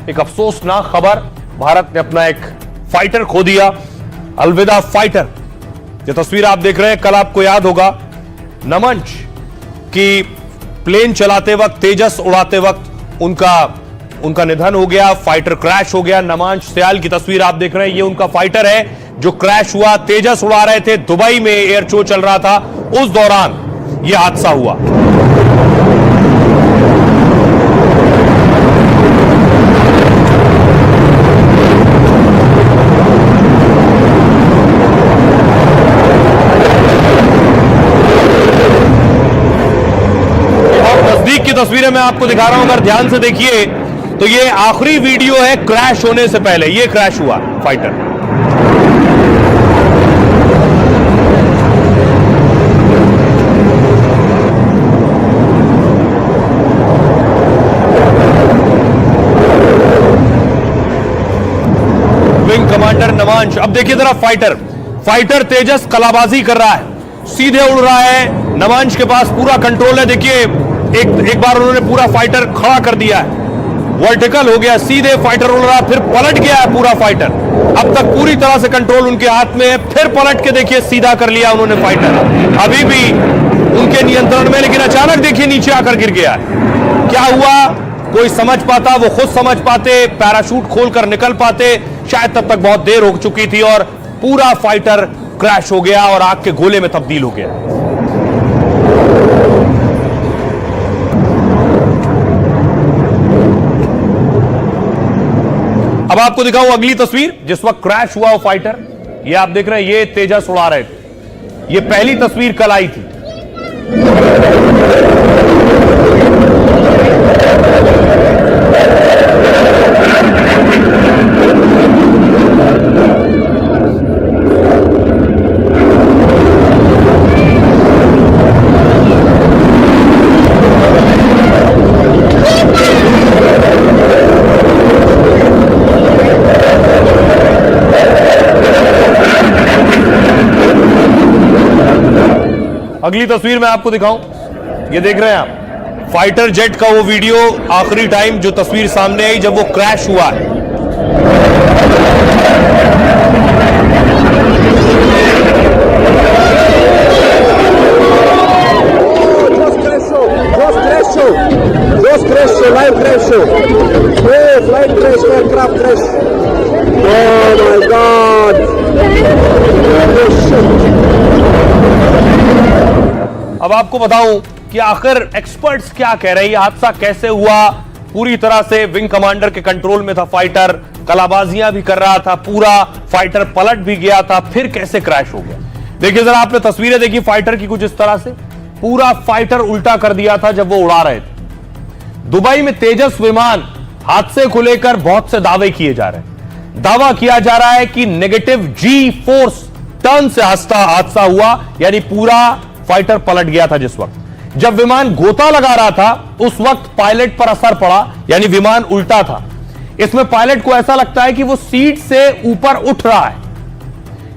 एक अफसोसनाक खबर, भारत ने अपना एक फाइटर खो दिया। अलविदा फाइटर। ये तस्वीर आप देख रहे हैं, कल आपको याद होगा नमंच की प्लेन चलाते वक्त, तेजस उड़ाते वक्त उनका निधन हो गया, फाइटर क्रैश हो गया। नमांश सयाल की तस्वीर आप देख रहे हैं, ये उनका फाइटर है जो क्रैश हुआ। तेजस उड़ा रहे थे, दुबई में एयर शो चल रहा था, उस दौरान यह हादसा हुआ। नजदीक की तस्वीरें मैं आपको दिखा रहा हूं, अगर ध्यान से देखिए तो ये आखिरी वीडियो है क्रैश होने से पहले। ये क्रैश हुआ फाइटर। Wing commander Namansh. अब देखिए जरा फाइटर तेजस कलाबाजी कर रहा है, सीधे उड़ रहा है। नमांश के पास पूरा कंट्रोल है। देखिए एक बार उन्होंने पूरा फाइटर खड़ा कर दिया है, वर्टिकल हो गया, सीधे फाइटर उड़ रहा, फिर पलट गया है पूरा फाइटर। अब तक पूरी तरह से कंट्रोल उनके हाथ में है, फिर पलट के देखिए सीधा कर लिया उन्होंने फाइटर। अभी भी उनके नियंत्रण में, लेकिन अचानक देखिए नीचे आकर गिर गया है। क्या हुआ कोई समझ पाता, वो खुद समझ पाते, पैराशूट खोलकर निकल पाते, शायद तब तक बहुत देर हो चुकी थी और पूरा फाइटर क्रैश हो गया और आग के गोले में तब्दील हो गया। अब आपको दिखाऊं अगली तस्वीर, जिस वक्त क्रैश हुआ वो फाइटर। ये आप देख रहे हैं, ये तेजस उड़ा रहे थे। ये पहली तस्वीर कल आई थी। अगली तस्वीर मैं आपको दिखाऊं, ये देख रहे हैं आप फाइटर जेट का वो वीडियो, आखिरी टाइम जो तस्वीर सामने आई जब वो क्रैश हुआ है। अब आपको बताऊं कि आखिर एक्सपर्ट्स क्या कह रहे हैं, यह हादसा कैसे हुआ। पूरी तरह से विंग कमांडर के कंट्रोल में था फाइटर, कलाबाजियां भी कर रहा था, पूरा फाइटर पलट भी गया था, फिर कैसे क्रैश हो गया। देखिए जरा आपने तस्वीरें देखी फाइटर की, कुछ इस तरह से पूरा फाइटर उल्टा कर दिया था जब वो उड़ा रहे थे। दुबई में तेजस विमान हादसे को लेकर बहुत से दावे किए जा रहे हैं। दावा किया जा रहा है कि नेगेटिव जी फोर्स टर्न से हादसा हुआ, यानी पूरा फाइटर पलट गया था। जिस वक्त जब विमान गोता लगा रहा था उस वक्त पायलट पर असर पड़ा, यानी विमान उल्टा था। इसमें पायलट को ऐसा लगता है कि वो सीट से ऊपर उठ रहा है,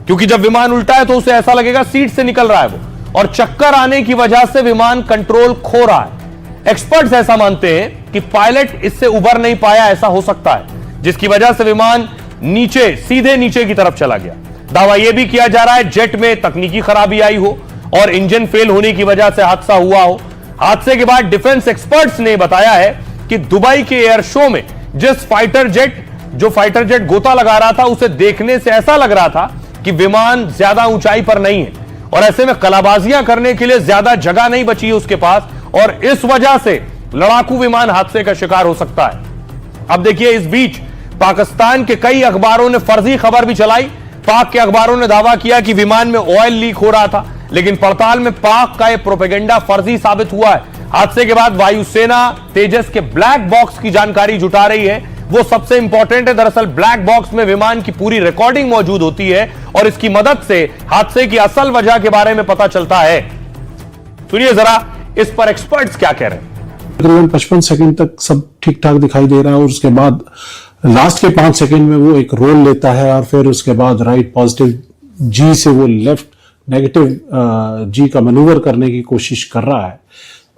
क्योंकि जब विमान उल्टा है तो उसे ऐसा लगेगा सीट से निकल रहा है वो, और चक्कर आने की वजह से विमान कंट्रोल खो रहा है। एक्सपर्ट्स ऐसा मानते हैं कि पायलट इससे उबर नहीं पाया, ऐसा हो सकता है, जिसकी वजह से विमान सीधे नीचे की तरफ चला गया। दावा यह भी किया जा रहा है जेट में तकनीकी खराबी आई हो और इंजन फेल होने की वजह से हादसा हुआ हो। हादसे के बाद डिफेंस एक्सपर्ट्स ने बताया है कि दुबई के एयर शो में जिस फाइटर जेट गोता लगा रहा था, उसे देखने से ऐसा लग रहा था कि विमान ज्यादा ऊंचाई पर नहीं है और ऐसे में कलाबाजियां करने के लिए ज्यादा जगह नहीं बची है उसके पास, और इस वजह से लड़ाकू विमान हादसे का शिकार हो सकता है। अब देखिए इस बीच पाकिस्तान के कई अखबारों ने फर्जी खबर भी चलाई। पाक के अखबारों ने दावा किया कि विमान में ऑयल लीक हो रहा था, लेकिन पड़ताल में पाक का यह प्रोपेगेंडा फर्जी साबित हुआ है। हादसे के बाद वायुसेना तेजस के ब्लैक बॉक्स की जानकारी जुटा रही है। वो सबसे इंपॉर्टेंट है। दरअसल ब्लैक बॉक्स में विमान की पूरी रिकॉर्डिंग मौजूद होती है और इसकी मदद से हादसे की असल वजह के बारे में पता चलता है। सुनिए जरा इस पर एक्सपर्ट्स क्या कह रहे हैं। तकरीबन 55 सेकंड तक सब ठीक ठाक दिखाई दे रहा है और उसके बाद लास्ट के 5 सेकंड में वो एक रोल लेता है और फिर उसके बाद राइट पॉजिटिव जी से वो लेफ्ट नेगेटिव जी का मैनूवर करने की कोशिश कर रहा है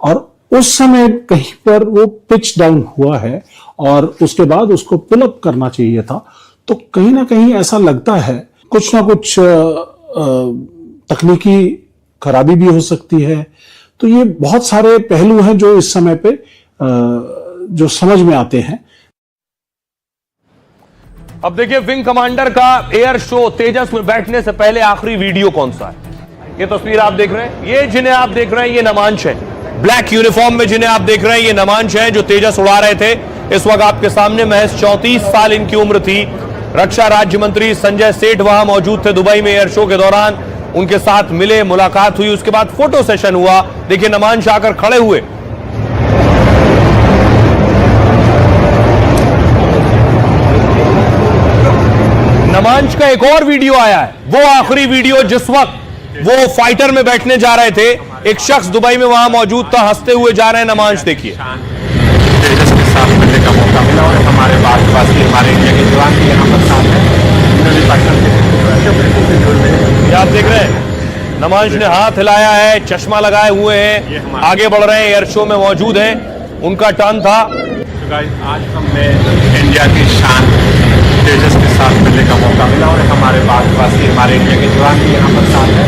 और उस समय कहीं पर वो पिच डाउन हुआ है और उसके बाद उसको पुल अप करना चाहिए था। तो कहीं ना कहीं ऐसा लगता है कुछ ना कुछ तकनीकी खराबी भी हो सकती है। तो ये बहुत सारे पहलू हैं जो इस समय पे जो समझ में आते हैं। अब देखिए, विंग कमांडर का एयर शो तेजस में बैठने से पहले आखिरी वीडियो कौन सा है? ये तस्वीर आप देख रहे हैं, ये जिन्हें आप देख रहे हैं ये नमांश है। ब्लैक यूनिफॉर्म में जिन्हें आप देख रहे हैं ये नमांश है, जो तेजस उड़ा रहे थे। इस वक्त आपके सामने महज 34 साल इनकी उम्र थी। रक्षा राज्य मंत्री संजय सेठ वहां मौजूद थे दुबई में एयर शो के दौरान। उनके साथ मिले, मुलाकात हुई, उसके बाद फोटो सेशन हुआ। देखिए नमांश आकर खड़े हुए। नमांश का एक और वीडियो आया है, वो आखिरी वीडियो जिस वक्त वो फाइटर में बैठने जा रहे थे। एक शख्स दुबई में वहां मौजूद था, हंसते हुए जा रहे हैं। नमांश देखिए। तेजस के साथ मिलने का मौका मिला और हमारे भारतवासी, हमारे इंडिया के जवान भी यहाँ पर साथ हैं। ये आप देख रहे हैं, नमांश ने हाथ हिलाया है, चश्मा लगाए हुए हैं, आगे बढ़ रहे हैं, एयर शो में मौजूद हैं। उनका टर्न था। आज हमें इंडिया की शान तेजस के साथ मिलने का मौका मिला और हमारे भारतवासी, हमारे इंडिया के जवान भी यहाँ पर साथ हैं।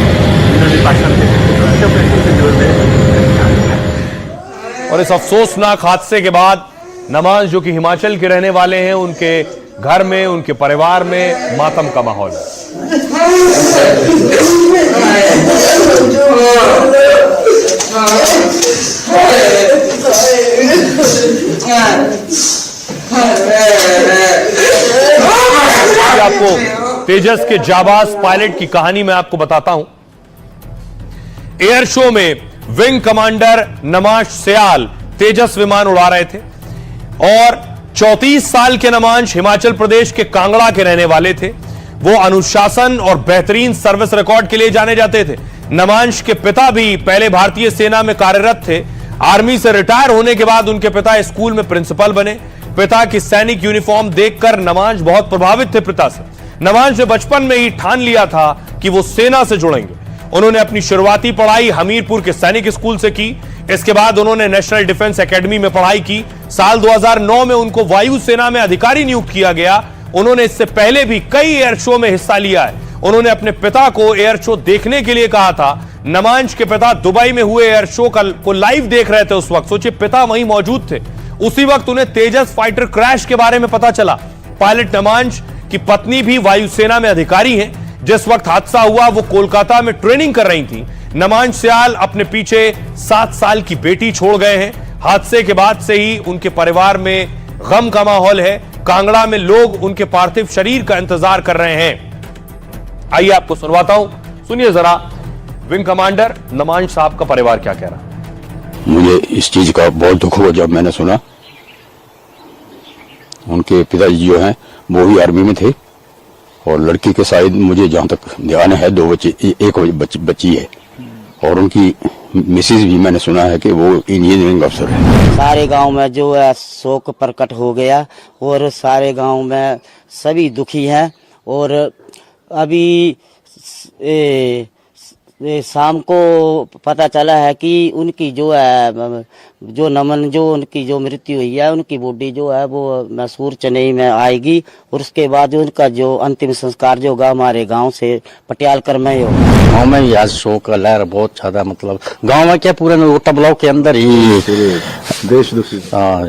और इस अफसोसनाक हादसे के बाद नमांश, जो कि हिमाचल के रहने वाले हैं, उनके घर में, उनके परिवार में मातम का माहौल है। आपको तेजस के जाबाज पायलट की कहानी मैं आपको बताता हूं। एयर शो में विंग कमांडर नमांश सयाल तेजस विमान उड़ा रहे थे और 34 साल के नमांश हिमाचल प्रदेश के कांगड़ा के रहने वाले थे। वो अनुशासन और बेहतरीन सर्विस रिकॉर्ड के लिए जाने जाते थे। नमांश के पिता भी पहले भारतीय सेना में कार्यरत थे। आर्मी से रिटायर होने के बाद उनके पिता स्कूल में प्रिंसिपल बने। पिता की सैनिक यूनिफॉर्म देखकर नमांश बहुत प्रभावित थे पिता से। नमांश ने बचपन में ही ठान लिया था कि वो सेना से जुड़ेंगे। उन्होंने अपनी शुरुआती पढ़ाई हमीरपुर के सैनिक स्कूल से की। इसके बाद उन्होंने नेशनल डिफेंस एकेडमी में पढ़ाई की। साल 2009 में उनको वायु सेना में अधिकारी नियुक्त किया गया। उन्होंने इससे पहले भी कई एयर शो में हिस्सा लिया है। उन्होंने अपने पिता को एयर शो देखने के लिए कहा था। नमांश के पिता दुबई में हुए एयर शो को लाइव देख रहे थे उस वक्त। सोचिए, पिता वहीं मौजूद थे। उसी वक्त उन्हें तेजस फाइटर क्रैश के बारे में पता चला। पायलट नमांश की पत्नी भी वायुसेना में अधिकारी हैं। जिस वक्त हादसा हुआ वो कोलकाता में ट्रेनिंग कर रही थी। नमांश सयाल अपने पीछे 7 साल की बेटी छोड़ गए हैं। हादसे के बाद से ही उनके परिवार में गम का माहौल है। कांगड़ा में लोग उनके पार्थिव शरीर का इंतजार कर रहे हैं। आइए आपको सुनवाता हूं, सुनिए जरा विंग कमांडर नमांश साहब का परिवार क्या कह रहा है। मुझे इस चीज का बहुत दुख हुआ जब मैंने सुना। उनके पिताजी जो हैं वो भी आर्मी में थे और लड़की के शायद मुझे जहां तक ध्यान है 2 बच्चे, एक बच्ची है और उनकी मिसेज भी मैंने सुना है कि वो इंजीनियरिंग अफसर है। सारे गांव में जो है शोक प्रकट हो गया और सारे गांव में सभी दुखी हैं। और अभी शाम को पता चला है कि उनकी जो है जो नमन जो उनकी जो मृत्यु हुई है उनकी बॉडी जो है वो मैसूर चेन्नई में आएगी और उसके बाद उनका जो अंतिम संस्कार जो होगा हमारे गांव से पटियालकर में ही होगा। गाँव में ही आज शोक का लहर बहुत ज्यादा, मतलब गाँव में क्या पूरे नोटा ब्लॉक के अंदर ही देश दुखी। हाँ